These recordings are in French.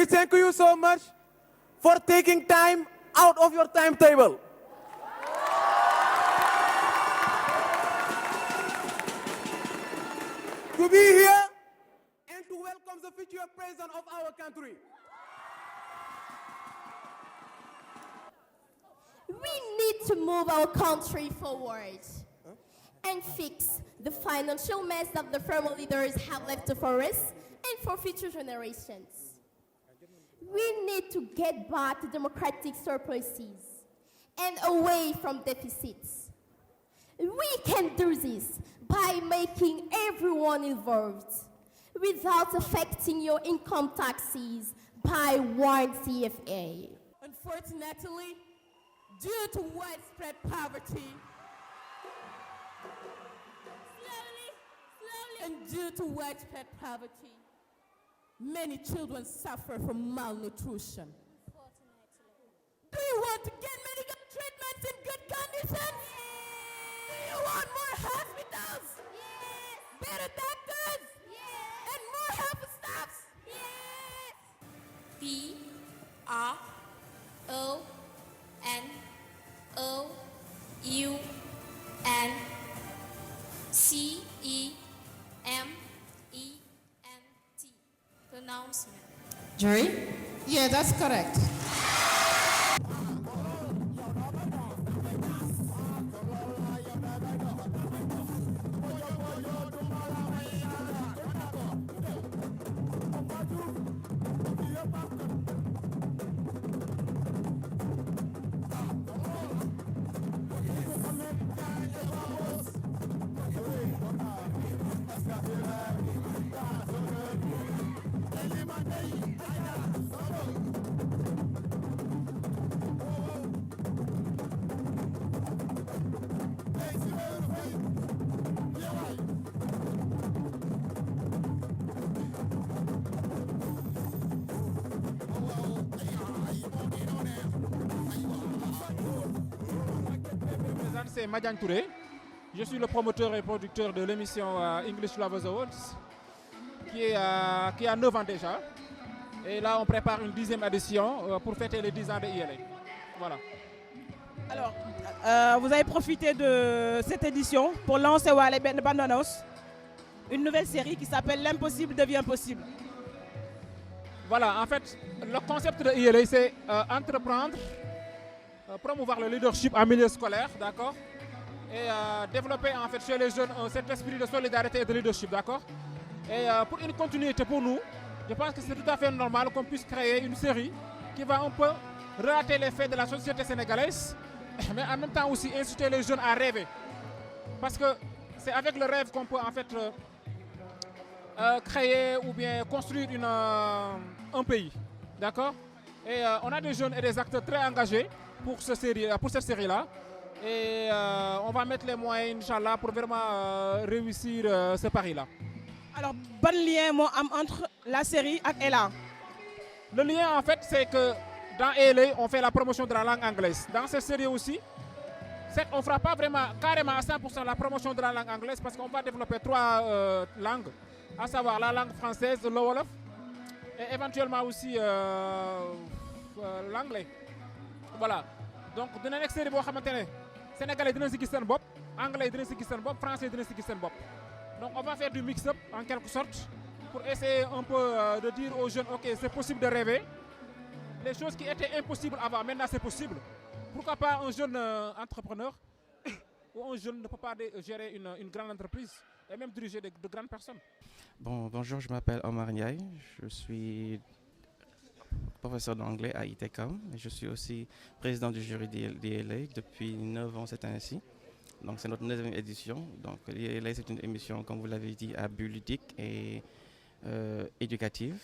We thank you so much for taking time out of your timetable. To be here and to welcome the future president of our country. We need to move our country forward and fix the financial mess that the former leaders have left for us and for future generations. We need to get back to democratic surpluses and away from deficits. We can do this by making everyone involved without affecting your income taxes by one CFA. Unfortunately, due to widespread poverty, and due to widespread poverty, many children suffer from malnutrition. Do you want to get medical treatments in good conditions? Do you want more hospitals? Better doctors? And more health staffs? PRONOUNCEMENT. Pronouncement. Jury? Yeah, that's correct. C'est Madiane Touré. Je suis le promoteur et producteur de l'émission English Lovers Awards, qui a 9 ans déjà. Et là, on prépare une 10e édition pour fêter les 10 ans de ILA. Voilà. Alors, vous avez profité de cette édition pour lancer Wale Ben Bandanos, une nouvelle série qui s'appelle L'impossible devient possible. Voilà, en fait, le concept de ILA, c'est entreprendre, promouvoir le leadership en milieu scolaire, d'accord, et développer en fait chez les jeunes cet esprit de solidarité et de leadership, d'accord. Et pour une continuité pour nous, je pense que c'est tout à fait normal qu'on puisse créer une série qui va un peu relater les faits de la société sénégalaise, mais en même temps aussi inciter les jeunes à rêver. Parce que c'est avec le rêve qu'on peut en fait créer ou bien construire un pays, d'accord. Et on a des jeunes et des acteurs très engagés pour cette série-là. Et on va mettre les moyens, Inch'Allah, pour vraiment réussir ce pari-là. Alors, bon lien entre la série et Ella. Le lien, en fait, c'est que dans ELA, on fait la promotion de la langue anglaise. Dans cette série aussi, on ne fera pas vraiment carrément à 100% la promotion de la langue anglaise parce qu'on va développer 3 langues, à savoir la langue française, le Wolof, et éventuellement aussi l'anglais. Voilà. Donc, dans la série, Sénégalais dinañ si gis seen bopp, anglais dinañ si gis seen bopp, français dinañ si gis seen bopp. Donc on va faire du mix-up en quelque sorte pour essayer un peu de dire aux jeunes, ok, c'est possible de rêver. Les choses qui étaient impossibles avant, maintenant c'est possible. Pourquoi pas un jeune entrepreneur ou un jeune ne peut pas gérer une grande entreprise et même diriger de grandes personnes. Bonjour, je m'appelle Omar Ndiaye, je suis professeur d'anglais à ITECOM. Je suis aussi président du jury d'ILA depuis 9 ans cette année-ci. Donc c'est notre 9e édition. Donc l'ILA, c'est une émission, comme vous l'avez dit, à but ludique et éducative,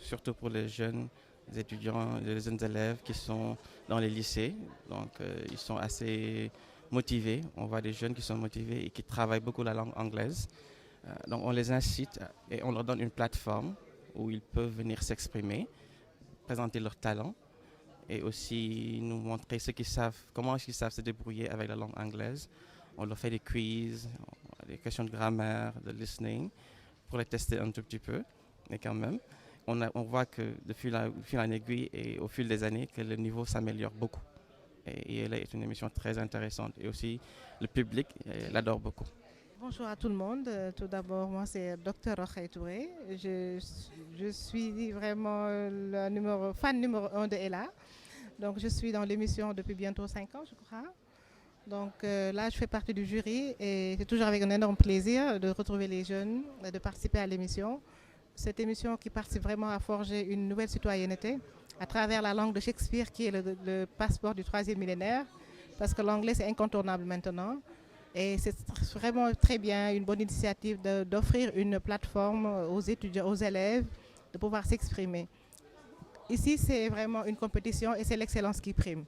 surtout pour les jeunes étudiants, les jeunes élèves qui sont dans les lycées. Donc ils sont assez motivés. On voit des jeunes qui sont motivés et qui travaillent beaucoup la langue anglaise. Donc on les incite et on leur donne une plateforme où ils peuvent venir s'exprimer, présenter leurs talents et aussi nous montrer comment ils savent se débrouiller avec la langue anglaise. On leur fait des quiz, des questions de grammaire, de listening, pour les tester un tout petit peu, mais quand même. on voit que de fil en aiguille et au fil des années, que le niveau s'améliore beaucoup. Et ILA est une émission très intéressante et aussi le public l'adore beaucoup. Bonjour à tout le monde. Tout d'abord, moi c'est Dr Rokhaya Touré. Je suis vraiment le fan numéro 1 de Ella. Donc je suis dans l'émission depuis bientôt 5 ans, je crois. Donc là, je fais partie du jury et c'est toujours avec un énorme plaisir de retrouver les jeunes, de participer à l'émission. Cette émission qui participe vraiment à forger une nouvelle citoyenneté à travers la langue de Shakespeare qui est le passeport du 3e millénaire, parce que l'anglais c'est incontournable maintenant. Et c'est vraiment très bien, une bonne initiative d'offrir une plateforme aux étudiants, aux élèves, de pouvoir s'exprimer. Ici, c'est vraiment une compétition et c'est l'excellence qui prime.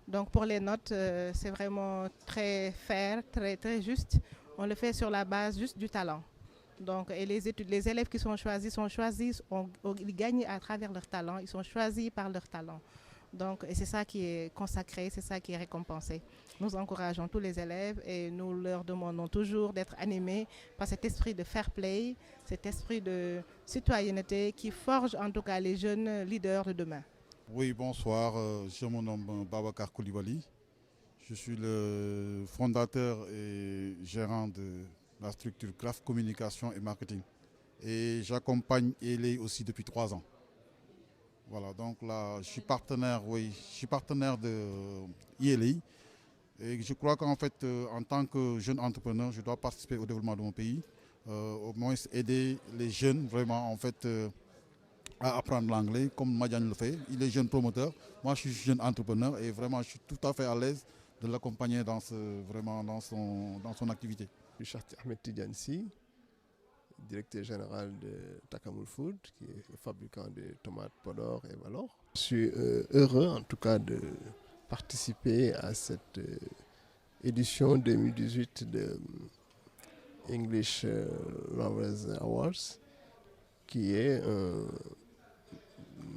Donc pour les notes, c'est vraiment très fair, très juste. On le fait sur la base juste du talent. Donc, et les élèves qui sont choisis, ils gagnent à travers leur talent, ils sont choisis par leur talent. Donc, et c'est ça qui est consacré, c'est ça qui est récompensé. Nous encourageons tous les élèves et nous leur demandons toujours d'être animés par cet esprit de fair play, cet esprit de citoyenneté qui forge en tout cas les jeunes leaders de demain. Oui, bonsoir, je me nomme Babacar Koulibaly. Je suis le fondateur et gérant de la structure Craft Communication et Marketing. Et j'accompagne ELA aussi depuis 3 ans. Voilà, donc là, je suis partenaire de ELA. Et je crois qu'en fait, en tant que jeune entrepreneur, je dois participer au développement de mon pays. Au moins aider les jeunes vraiment en fait à apprendre l'anglais comme Madiane le fait. Il est jeune promoteur, moi je suis jeune entrepreneur et vraiment je suis tout à fait à l'aise de l'accompagner dans son activité. Je suis Cheikh Ahmed Tidiane Sy, directeur général de Takamul Food, qui est le fabricant de tomates Podor et Valor. Je suis heureux en tout cas de participer à cette édition 2018 de English Lovers Awards, qui est un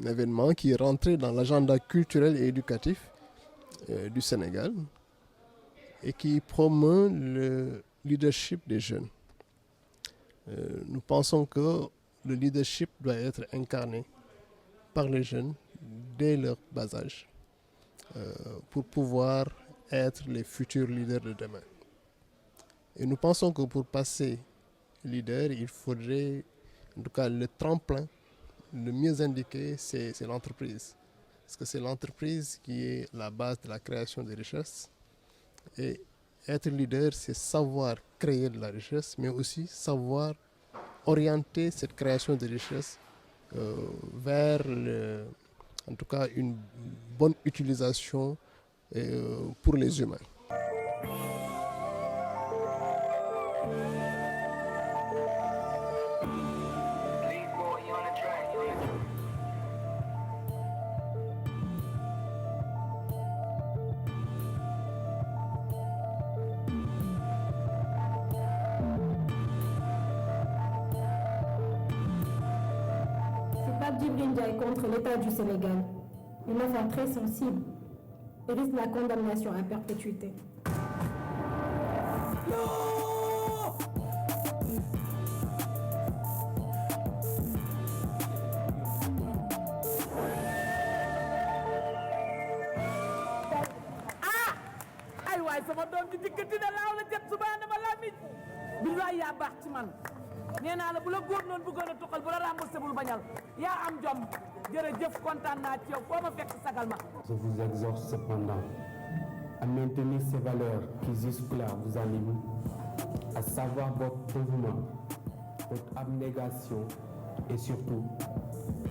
événement qui est rentré dans l'agenda culturel et éducatif du Sénégal et qui promeut le leadership des jeunes. Nous pensons que le leadership doit être incarné par les jeunes dès leur bas âge pour pouvoir être les futurs leaders de demain. Et nous pensons que pour passer leader, il faudrait, en tout cas le tremplin, le mieux indiqué, c'est l'entreprise. Parce que c'est l'entreprise qui est la base de la création de richesses. Et être leader, c'est savoir créer de la richesse, mais aussi savoir orienter cette création de richesse vers, en tout cas, une bonne utilisation pour les humains. Djibril Ndiaye contre l'État du Sénégal, une affaire très sensible et risque la condamnation à perpétuité. ay waay sama doom ji dikkati na laaw la jët subaana ma laa mi billaay yaa baax ci man nee naa la bu la góor noonu bëggoon a tuqal bu la remboursé bul bañal yaa am jom jërëjëf kontaan naa ci yow foo ma fekk sagal ma. Je vous exhorte cependant à maintenir ces valeurs qui jusque-là vous animent, à savoir votre dévouement, votre abnégation et surtout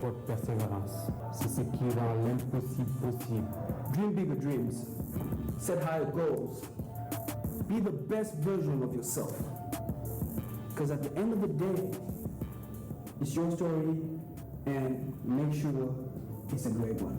votre persévérance. C'est ce qui rend l'impossible possible. Dream bigger dreams. Set higher goals. Be the best version of yourself. Because at the end of the day, it's your story, and make sure it's a great one.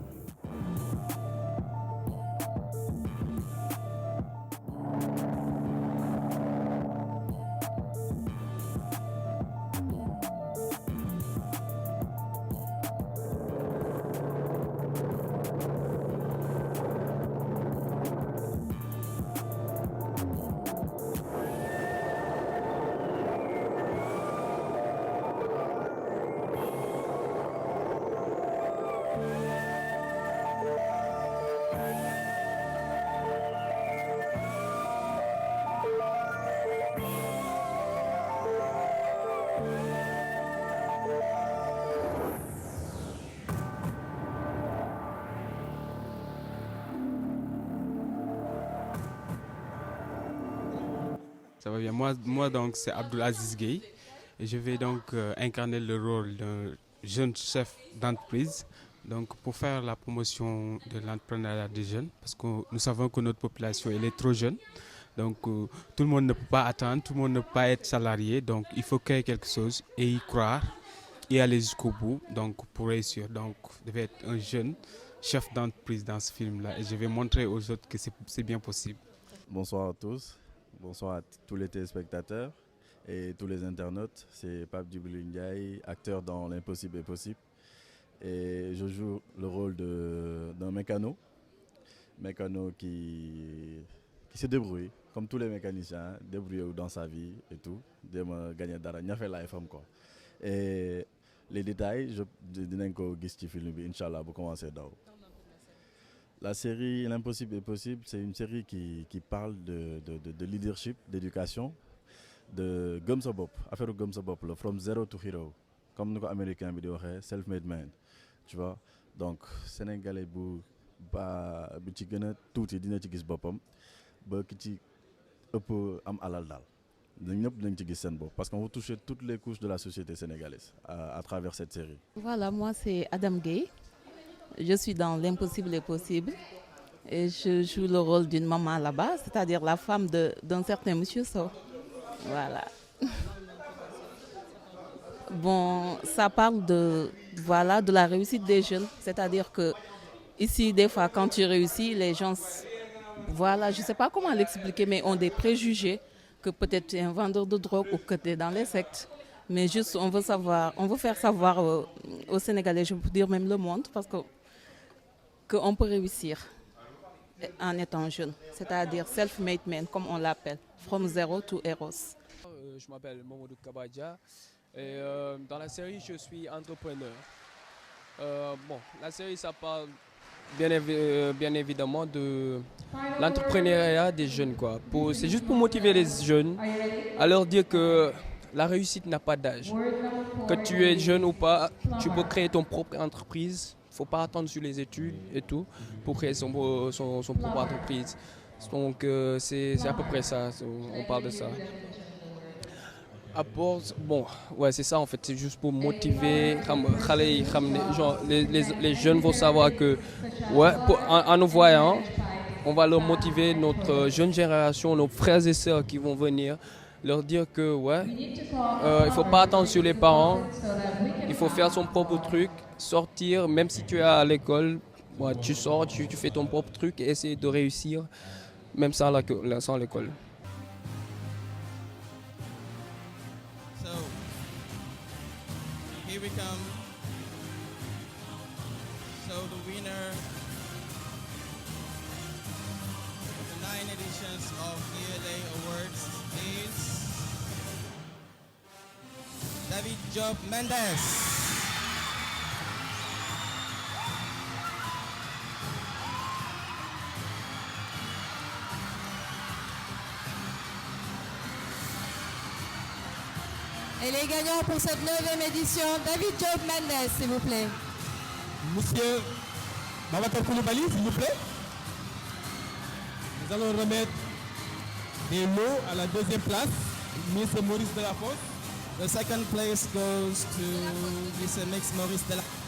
Ça va bien. Moi donc, c'est Abdulaziz Gueye. Et je vais donc incarner le rôle d'un jeune chef d'entreprise. Donc, pour faire la promotion de l'entrepreneuriat des jeunes, parce que nous savons que notre population elle est trop jeune. Donc, tout le monde ne peut pas attendre, tout le monde ne peut pas être salarié. Donc, il faut créer quelque chose et y croire et aller jusqu'au bout. Donc, pour réussir. Donc, je vais être un jeune chef d'entreprise dans ce film-là. Et je vais montrer aux autres que c'est bien possible. Bonsoir à tous. Bonsoir à tous les téléspectateurs et tous les internautes. C'est Pape Djibril Ndiaye, acteur dans L'Impossible est possible. Et je joue le rôle d'un mécano qui se débrouille, comme tous les mécaniciens, débrouillé dans sa vie et tout. Gagner d'argent, il a fait la FM quoi. Et les détails, je dirais que je film, Inch'Allah, pour commencer d'abord. La série L'Impossible est possible, c'est une série qui parle de leadership, d'éducation, de Gëm Sa Bopp, affaire Gëm Sa Bopp, from zero to hero, comme nous Américains disent, self-made man, tu vois. Donc Sénégalais bu ci gëna tuuti dina ci gis boppam ba ki ci ëpp am alal daal ñëpp dinañ ci gis seen bopp parce qu'on va toucher toutes les couches de la société sénégalaise à travers cette série. Voilà, moi c'est Adam Gueye. Je suis dans L'Impossible est possible et je joue le rôle d'une maman là-bas, c'est-à-dire la femme d'un certain Monsieur Sow. Voilà. Bon, ça parle de la réussite des jeunes, c'est-à-dire que ici, des fois, quand tu réussis, les gens, voilà, je ne sais pas comment l'expliquer, mais ont des préjugés que peut-être tu es un vendeur de drogue ou que tu es dans les sectes. Mais juste, on veut faire savoir aux Sénégalais, je peux dire même le monde, parce qu'on peut réussir en étant jeune, c'est-à-dire self-made man, comme on l'appelle, from zero to heroes. Je m'appelle Mamadou Kabadja et dans la série, je suis entrepreneur. La série, ça parle bien évidemment de l'entrepreneuriat des jeunes, quoi. C'est juste pour motiver les jeunes à leur dire que la réussite n'a pas d'âge. Que tu es jeune ou pas, tu peux créer ton propre entreprise. Il ne faut pas attendre sur les études et tout pour créer son propre entreprise. Donc c'est à peu près ça, on parle de ça. C'est ça en fait, c'est juste pour motiver les jeunes vont savoir que en nous voyant, on va leur motiver notre jeune génération, nos frères et sœurs qui vont venir, leur dire que il faut pas attendre sur les parents, il faut faire son propre truc, sortir, même si tu es à l'école, tu sors, tu fais ton propre truc et essayer de réussir, même sans l'école. Here we come. So the winner of the 9 editions of ELA Awards is David Job Mendes. Et les gagnants pour cette 9e édition, David Job Mendes, s'il vous plaît. Monsieur Babacar Koulibaly, s'il vous plaît. Nous allons remettre des mots à la 2e place, Mr. Maurice Delafosse. The second place goes to Mr. Maurice Delafosse.